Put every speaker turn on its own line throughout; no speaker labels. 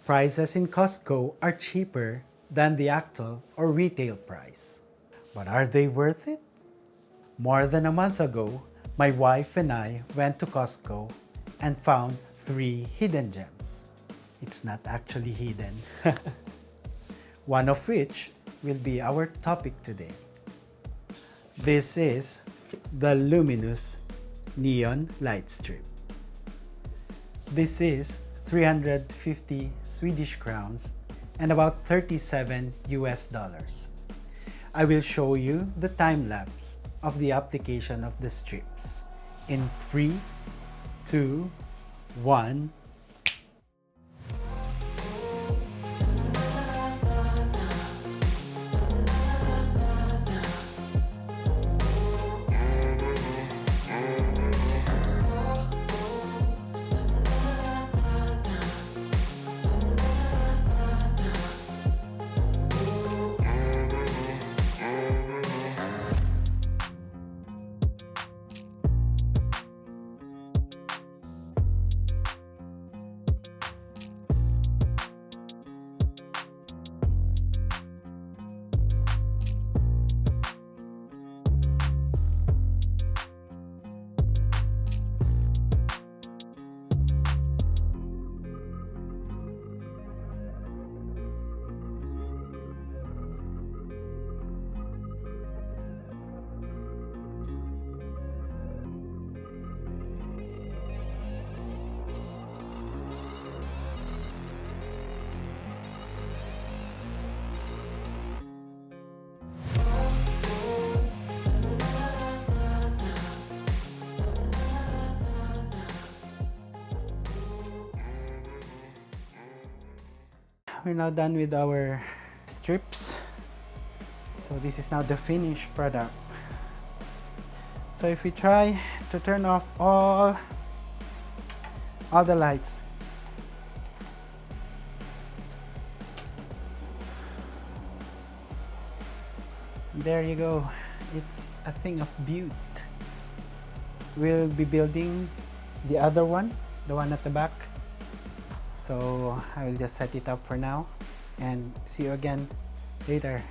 Prices in Costco are cheaper than the actual or retail price. But are they worth it? More than a month ago, my wife and I went to Costco and found 3 hidden gems. It's not actually hidden. One of which will be our topic today. This is the Luminus neon light strip. This is 350 Swedish crowns and about 37 US dollars. I will show you the time lapse of the application of the strips in 3, 2, 1. We're now done with our strips. So this is now the finished product. So if we try to turn off all the lights, there you go. It's a thing of beauty. We'll be building the other one, the one at the back. So I will just set it up for now and see you again later.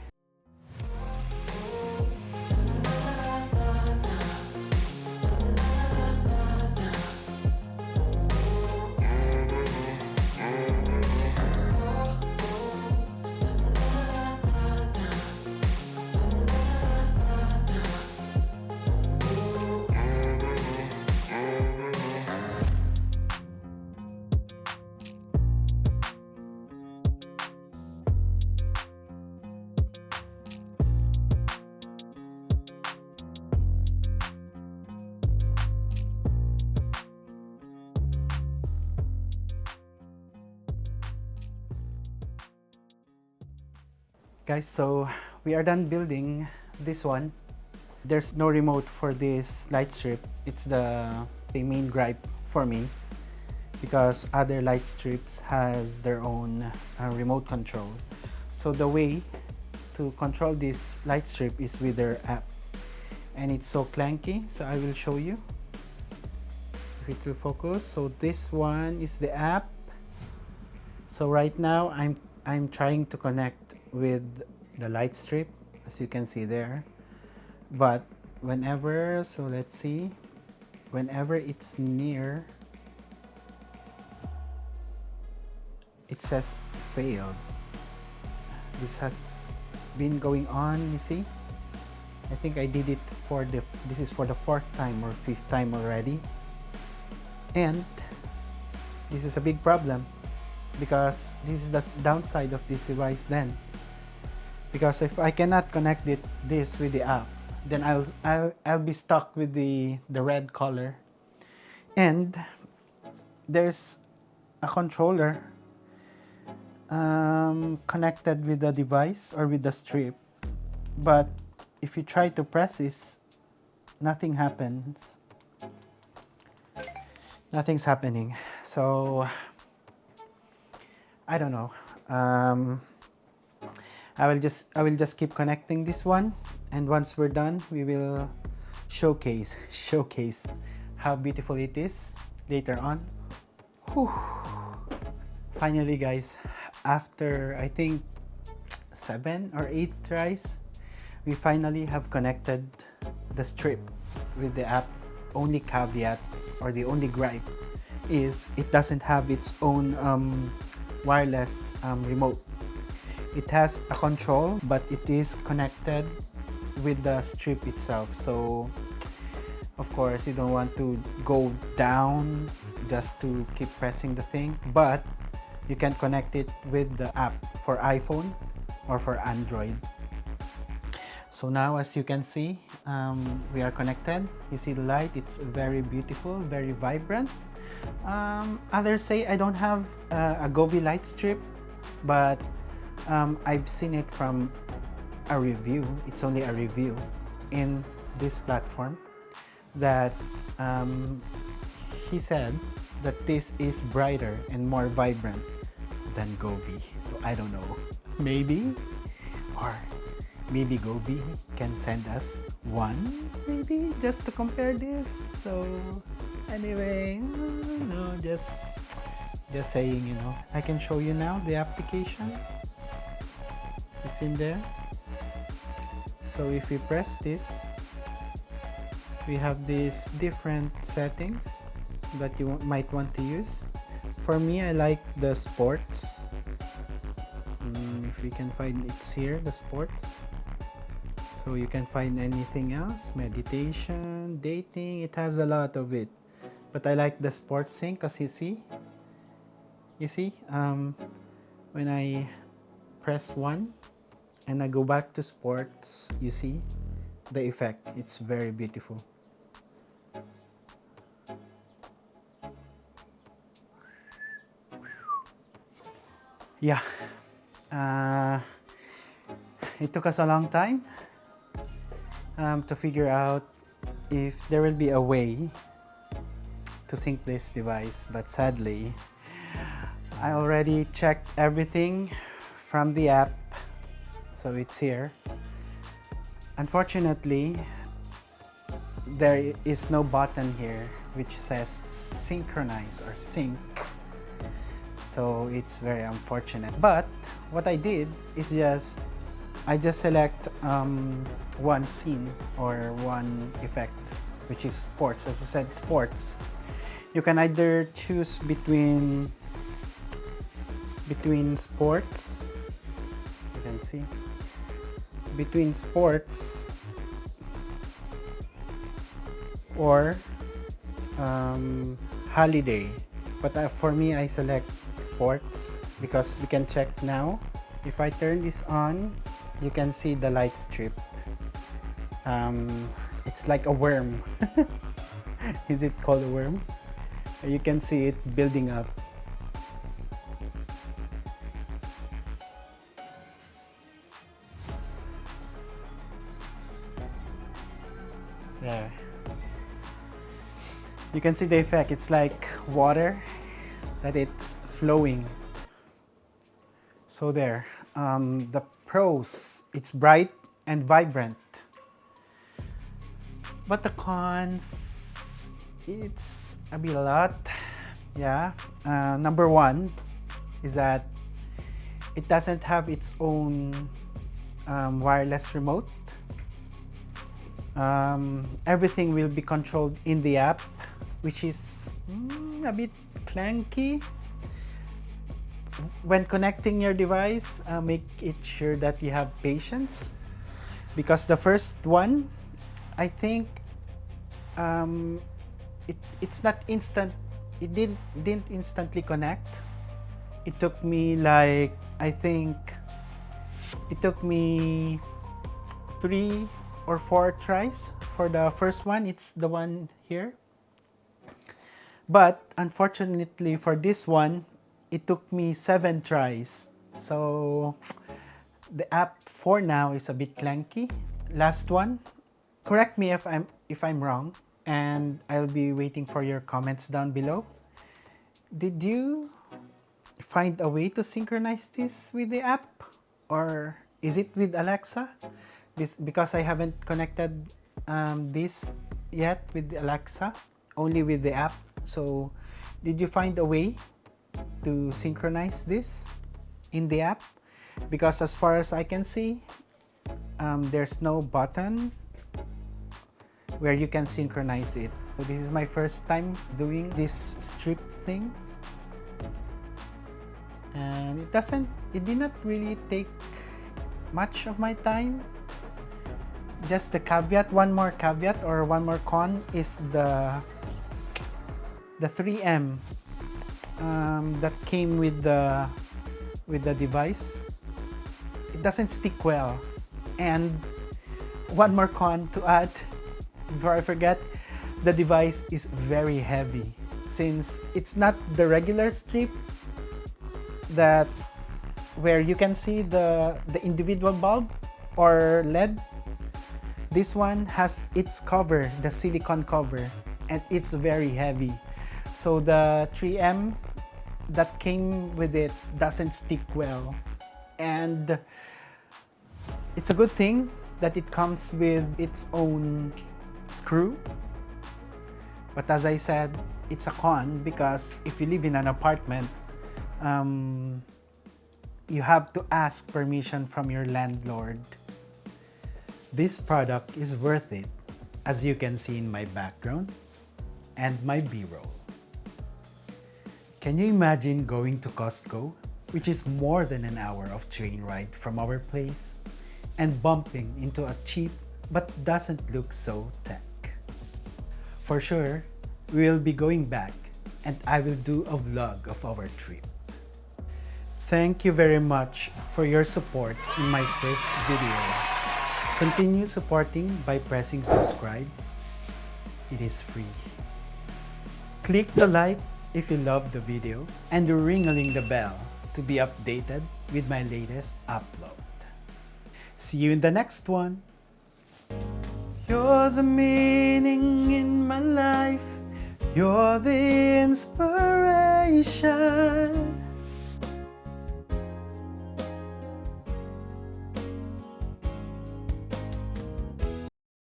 Guys, so we are done building this one. There's no remote for this light strip. It's the main gripe for me because other light strips has their own remote control. So the way to control this light strip is with their app, and it's so clunky. So I will show you if it will focus. So this one is the app. So right now I'm trying to connect with the light strip, as you can see there, but whenever, so let's see, whenever it's near, it says failed. This has been going on, you see. I think I did it for this is for the 4th time or 5th time already, and this is a big problem because this is the downside of this device then. Because if I cannot connect this with the app, then I'll be stuck with the red color. And there's a controller connected with the device or with the strip, but if you try to press this, nothing happens. Nothing's happening. So I don't know. I will just keep connecting this one, and once we're done, we will showcase how beautiful it is later on. Whew. Finally guys, after I think 7 or 8 tries, we finally have connected the strip with the app. Only caveat or the only gripe is it doesn't have its own wireless remote. It has a control, but it is connected with the strip itself. So of course you don't want to go down just to keep pressing the thing, but you can connect it with the app for iPhone or for Android. So now as you can see, we are connected. You see the light, it's very beautiful, very vibrant. Others say I don't have a Govee light strip, but I've seen it from a review. It's only a review in this platform that he said that this is brighter and more vibrant than Govee. So I don't know, maybe, or maybe Govee can send us one, maybe, just to compare this. So anyway, no, just saying, you know. I can show you now the application. It's in there. So if we press this, we have these different settings that you might want to use. For me, I like the sports. If we can find, it's here, the sports. So you can find anything else, meditation, dating, it has a lot of it. But I like the sports thing because you see, when I press 1 and I go back to sports, you see the effect. It's very beautiful. Yeah, it took us a long time to figure out if there will be a way to sync this device, but sadly I already checked everything from the app, so it's here. Unfortunately, there is no button here which says synchronize or sync, so it's very unfortunate. But what I did is I just select one scene or one effect, which is sports. As I said, sports. You can either choose between sports. You can see between sports or holiday. But for me, I select sports because we can check now. If I turn this on, you can see the light strip. It's like a worm. Is it called a worm? You can see it building up. There. You can see the effect. It's like water that it's flowing. So there. The pros, it's bright and vibrant. But the cons, it's a bit a lot. Yeah. Number one is that it doesn't have its own wireless remote. Everything will be controlled in the app, which is a bit clunky. When connecting your device, make it sure that you have patience, because the first one, I think it's not instant. It didn't instantly connect. It took me like, I think it took me 3 or 4 tries for the first one. It's the one here. But unfortunately for this one, it took me 7 tries. So the app for now is a bit clunky. Last one. Correct me if I'm wrong, and I'll be waiting for your comments down below. Did you find a way to synchronize this with the app, or is it with Alexa? Because I haven't connected this yet with Alexa, only with the app. So did you find a way to synchronize this in the app, because as far as I can see, there's no button where you can synchronize it. So this is my first time doing this strip thing, and it did not really take much of my time. Just the caveat, one more caveat or one more con is the 3M that came with the device. It doesn't stick well. And one more con to add before I forget, the device is very heavy. Since it's not the regular strip that where you can see the individual bulb or LED, this one has its cover, the silicone cover, and it's very heavy. So the 3M that came with it doesn't stick well. And it's a good thing that it comes with its own screw. But as I said, it's a con because if you live in an apartment, you have to ask permission from your landlord. This product is worth it, as you can see in my background and my B-roll. Can you imagine going to Costco, which is more than an hour of train ride from our place, and bumping into a cheap but doesn't look so tech? For sure, we will be going back and I will do a vlog of our trip. Thank you very much for your support in my first video. Continue supporting by pressing subscribe. It is free. Click the like if you loved the video and ring-a-ling the bell to be updated with my latest upload. See you in the next one. You're the meaning in my life. You're the inspiration.